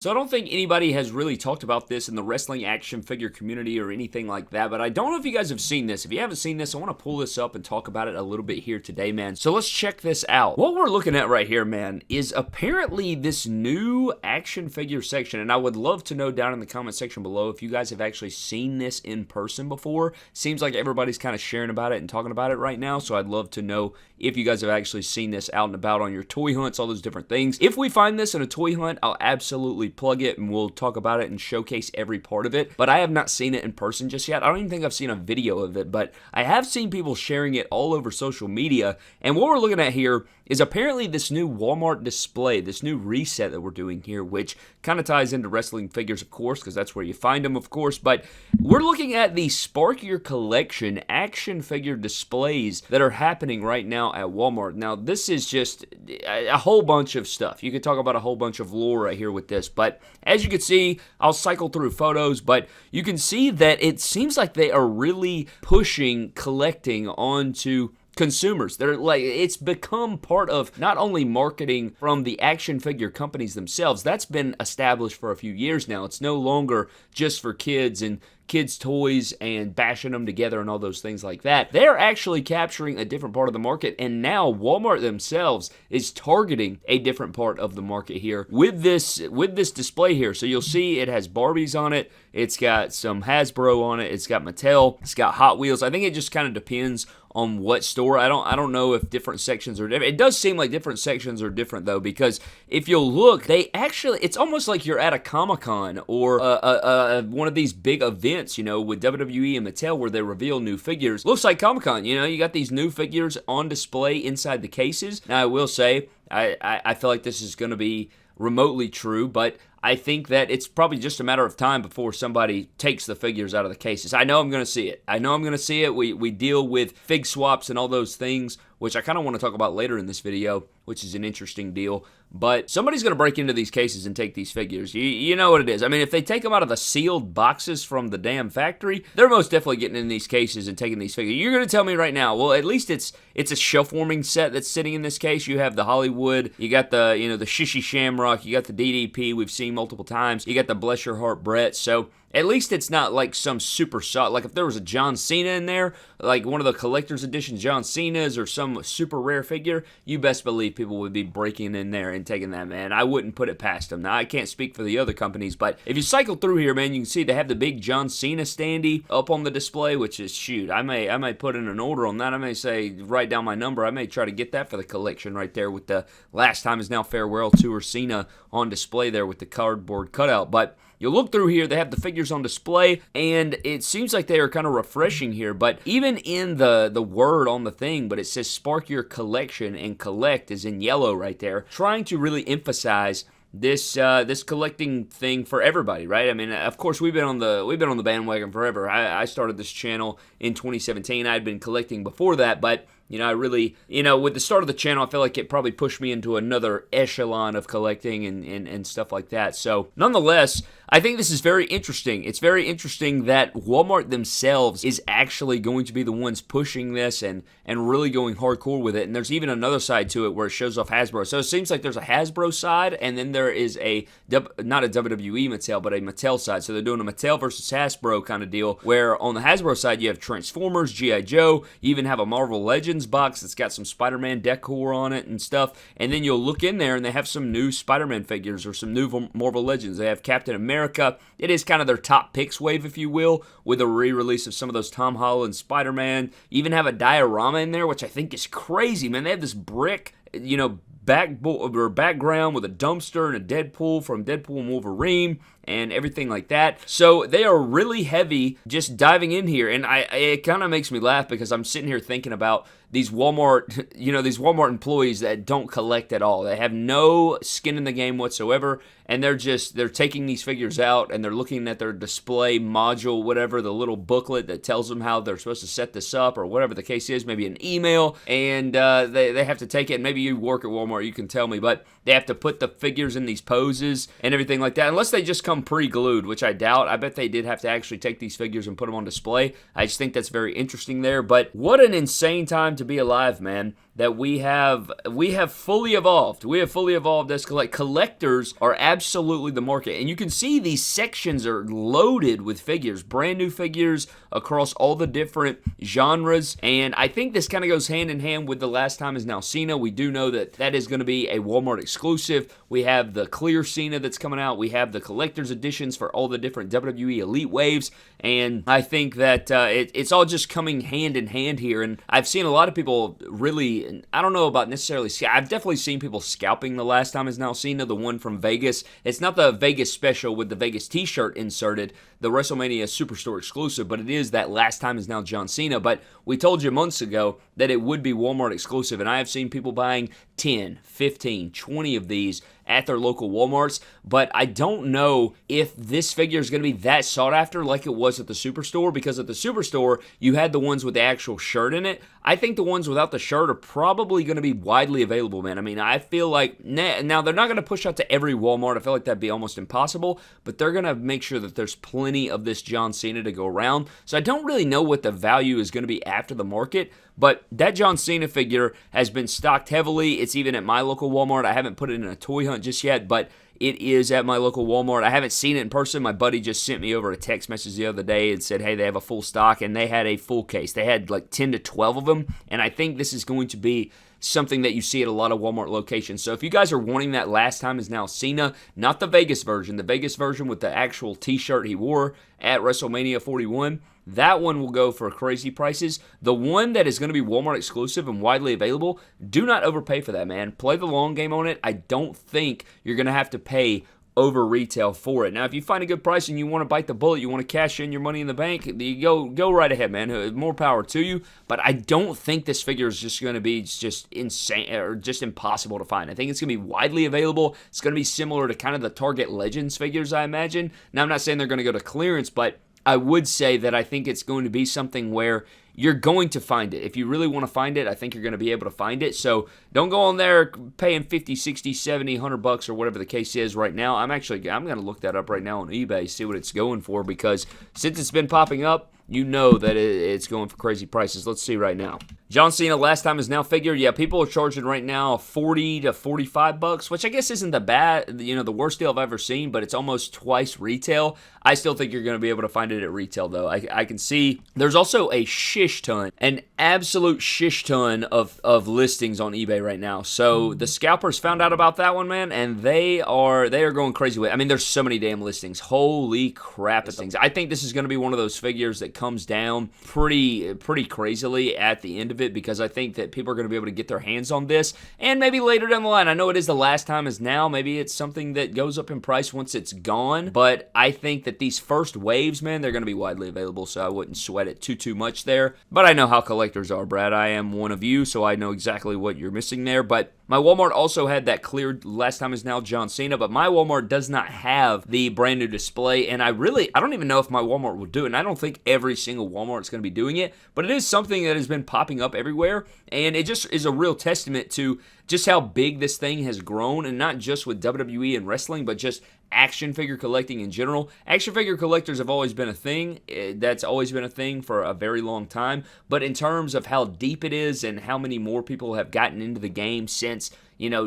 So I don't think anybody has really talked about this in the wrestling action figure community or anything like that, but I don't know if you guys have seen this. If you haven't seen this, I want to pull this up and talk about it a little bit here today, man. So let's check this out. What we're looking at right here, man, is apparently this new action figure section, and I would love to know down in the comment section below if you guys have actually seen this in person before. Seems like everybody's kind of sharing about it and talking about it right now, so I'd love to know if you guys have actually seen this out and about on your toy hunts, all those different things. If we find this in a toy hunt, I'll absolutely plug it and we'll talk about it and showcase every part of it, but I have not seen it in person just yet. I don't even think I've seen a video of it, but I have seen people sharing it all over social media, and what we're looking at here is apparently this new Walmart display, this new reset that we're doing here, which kind of ties into wrestling figures, of course, because that's where you find them, of course, but we're looking at the Spark Your Collection action figure displays that are happening right now at Walmart. Now, this is just a whole bunch of stuff. You could talk about a whole bunch of lore right here with this, but as you can see, I'll cycle through photos, but you can see that it seems like they are really pushing collecting onto consumers. They're like, it's become part of not only marketing from the action figure companies themselves. That's been established for a few years now. It's no longer just for kids and kids' toys and bashing them together and all those things like that. They're actually capturing a different part of the market, and now Walmart themselves is targeting a different part of the market here with this display here. So you'll see it has Barbies on it, it's got some Hasbro on it, it's got Mattel, it's got Hot Wheels. I think it just kind of depends on what store. I don't know if different sections are different. It does seem like different sections are different though, because if you'll look, they actually, it's almost like you're at a Comic-Con or one of these big events, you know, with WWE and Mattel where they reveal new figures. Looks like Comic-Con, you know, you got these new figures on display inside the cases. Now I will say, I feel like this is going to be remotely true, but I think that it's probably just a matter of time before somebody takes the figures out of the cases. I know I'm going to see it. We deal with fig swaps and all those things, which I kind of want to talk about later in this video, which is an interesting deal. But somebody's going to break into these cases and take these figures. You know what it is. I mean, if they take them out of the sealed boxes from the damn factory, they're most definitely getting in these cases and taking these figures. You're going to tell me right now, well, at least it's a shelf-warming set that's sitting in this case. You have the Hollywood, you got the, you know, the Shishi Shamrock, you got the DDP we've seen multiple times, you got the Bless Your Heart Brett, so at least it's not like some super solid, like if there was a John Cena in there, like one of the collector's edition John Cena's or some super rare figure, you best believe people would be breaking in there and taking that, man. I wouldn't put it past them. Now, I can't speak for the other companies, but if you cycle through here, man, you can see they have the big John Cena standee up on the display, which is, shoot, I may put in an order on that. I may say, write down my number. I may try to get that for the collection right there with the Last Time Is Now Farewell Tour Cena on display there with the cardboard cutout, but you'll look through here, they have the figures on display, and it seems like they are kind of refreshing here, but even in the word on the thing, but it says Spark Your Collection, and collect is in yellow right there, trying to really emphasize this collecting thing for everybody, right? I mean, of course, we've been on the bandwagon forever. I started this channel in 2017. I had been collecting before that, but you know, I really, you know, with the start of the channel, I feel like it probably pushed me into another echelon of collecting and stuff like that. So, nonetheless, I think this is very interesting. It's very interesting that Walmart themselves is actually going to be the ones pushing this and really going hardcore with it. And there's even another side to it where it shows off Hasbro. So, it seems like there's a Hasbro side, and then there is not a WWE Mattel, but a Mattel side. So, they're doing a Mattel versus Hasbro kind of deal, where on the Hasbro side, you have Transformers, G.I. Joe, you even have a Marvel Legends box that's got some Spider-Man decor on it and stuff, and then you'll look in there and they have some new Spider-Man figures or some new Marvel Legends. They have Captain America. It is kind of their top picks wave, if you will, with a re-release of some of those Tom Holland Spider-Man. You even have a diorama in there, which I think is crazy, man. They have this brick, you know, background with a dumpster and a Deadpool from Deadpool and Wolverine and everything like that. So they are really heavy just diving in here, and it kind of makes me laugh because I'm sitting here thinking about these Walmart, you know, these Walmart employees that don't collect at all. They have no skin in the game whatsoever, and they're taking these figures out and they're looking at their display module, whatever, the little booklet that tells them how they're supposed to set this up or whatever the case is, maybe an email, and they have to take it. And maybe you work at Walmart, you can tell me, but they have to put the figures in these poses and everything like that, unless they just come pre-glued, which I doubt. I bet they did have to actually take these figures and put them on display. I just think that's very interesting there, but what an insane time to be alive, man. that we have fully evolved. We have fully evolved as collectors are absolutely the market. And you can see these sections are loaded with figures, brand new figures across all the different genres. And I think this kind of goes hand in hand with The Last Time Is Now Cena. We do know that that is going to be a Walmart exclusive. We have the clear Cena that's coming out. We have the collector's editions for all the different WWE Elite waves. And I think that it's all just coming hand in hand here. And I've seen a lot of people really, I don't know about necessarily, I've definitely seen people scalping The Last Time Is Now Cena, the one from Vegas. It's not the Vegas special with the Vegas t-shirt inserted, the WrestleMania Superstore exclusive, but it is that Last Time Is Now John Cena. But we told you months ago that it would be Walmart exclusive, and I have seen people buying 10, 15, 20 of these at their local Walmarts, but I don't know if this figure is going to be that sought after like it was at the Superstore, because at the Superstore, you had the ones with the actual shirt in it. I think the ones without the shirt are probably going to be widely available, man. I mean, I feel like, now they're not going to push out to every Walmart. I feel like that'd be almost impossible, but they're going to make sure that there's plenty of this John Cena to go around. So I don't really know what the value is going to be after the market, but that John Cena figure has been stocked heavily. It's even at my local Walmart. I haven't put it in a toy hunt just yet, but it is at my local Walmart. I haven't seen it in person. My buddy just sent me over a text message the other day and said, hey, they have a full stock, and they had a full case. They had like 10 to 12 of them, and I think this is going to be something that you see at a lot of Walmart locations. So if you guys are wanting that Last Time Is Now Cena, not the Vegas version, the Vegas version with the actual t-shirt he wore at WrestleMania 41, that one will go for crazy prices. The one that is going to be Walmart exclusive and widely available, do not overpay for that, man. Play the long game on it. I don't think you're going to have to pay over retail for it. Now, if you find a good price and you want to bite the bullet, you want to cash in your money in the bank, you go right ahead, man. More power to you. But I don't think this figure is just going to be just insane or just impossible to find. I think it's going to be widely available. It's going to be similar to kind of the Target Legends figures, I imagine. Now, I'm not saying they're going to go to clearance, but I would say that I think it's going to be something where you're going to find it. If you really want to find it, I think you're going to be able to find it. So don't go on there paying 50, 60, 70, 100 bucks or whatever the case is right now. I'm going to look that up right now on eBay, see what it's going for, because since it's been popping up, you know that it's going for crazy prices. Let's see right now. John Cena Last Time Is Now figure. Yeah, people are charging right now 40 to 45 bucks, which I guess isn't the worst deal I've ever seen, but it's almost twice retail. I still think you're going to be able to find it at retail, though. I can see there's also a shish ton, an absolute shish ton of listings on eBay right now. So the scalpers found out about that one, man, and they are going crazy with it. I mean, there's so many damn listings. Holy crap at things. I think this is going to be one of those figures that comes down pretty crazily at the end of it, because I think that people are going to be able to get their hands on this, and maybe later down the line, I know it is The Last Time Is Now, maybe it's something that goes up in price once it's gone, but I think that these first waves, man, they're going to be widely available, so I wouldn't sweat it too much there. But I know how collectors are, Brad. I am one of you, so I know exactly what you're missing there. But my Walmart also had that cleared Last Time Is Now John Cena, but my Walmart does not have the brand new display, and I don't even know if my Walmart will do it, and I don't think every single Walmart is going to be doing it, but it is something that has been popping up everywhere, and it just is a real testament to just how big this thing has grown, and not just with WWE and wrestling, but just action figure collecting in general. Action figure collectors have always been a thing. That's always been a thing for a very long time, but in terms of how deep it is and how many more people have gotten into the game since,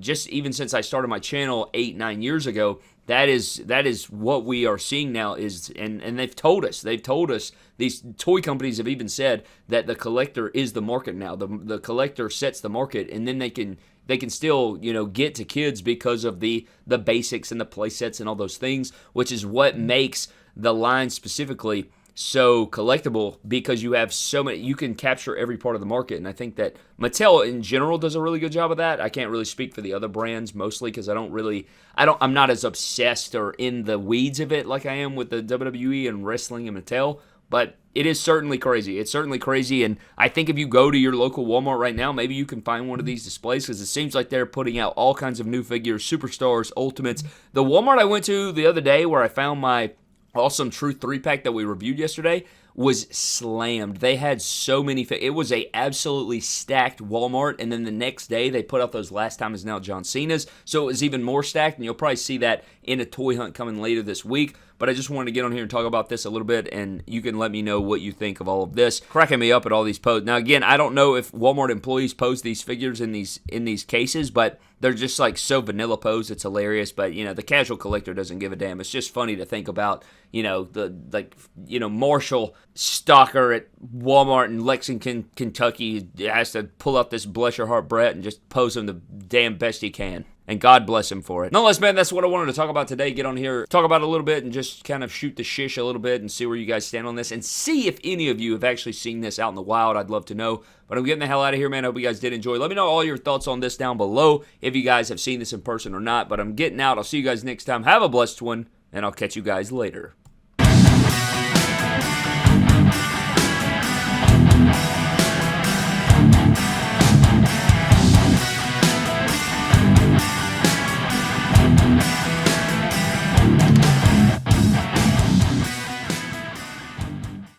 just even since I started my channel 8-9 years ago, that is what we are seeing now is, and they've told us, these toy companies have even said that the collector is the market now. The collector sets the market, and then they can still, get to kids because of the basics and the play sets and all those things, which is what makes the line specifically so collectible, because you have so many, you can capture every part of the market. And I think that Mattel in general does a really good job of that. I can't really speak for the other brands mostly because I'm not as obsessed or in the weeds of it like I am with the WWE and wrestling and Mattel. But it is certainly crazy. It's certainly crazy, and I think if you go to your local Walmart right now, maybe you can find one of these displays, because it seems like they're putting out all kinds of new figures, superstars, ultimates. The Walmart I went to the other day where I found my Awesome Truth 3-pack that we reviewed yesterday was slammed. They had so many it was a absolutely stacked Walmart, and then the next day they put out those Last Time Is Now John Cena's, so it was even more stacked, and you'll probably see that in a toy hunt coming later this week. But I just wanted to get on here and talk about this a little bit, and you can let me know what you think of all of this. Cracking me up at all these posts. Now, again, I don't know if Walmart employees post these figures in these cases, but they're just like so vanilla posed. It's hilarious. But the casual collector doesn't give a damn. It's just funny to think about. Marshall stalker at Walmart in Lexington, Kentucky has to pull out this bless your heart Brett and just pose him the damn best he can. And God bless him for it. Nonetheless, man, that's what I wanted to talk about today. Get on here, talk about it a little bit, and just kind of shoot the shish a little bit and see where you guys stand on this. And see if any of you have actually seen this out in the wild. I'd love to know. But I'm getting the hell out of here, man. I hope you guys did enjoy. Let me know all your thoughts on this down below, if you guys have seen this in person or not. But I'm getting out. I'll see you guys next time. Have a blessed one, and I'll catch you guys later.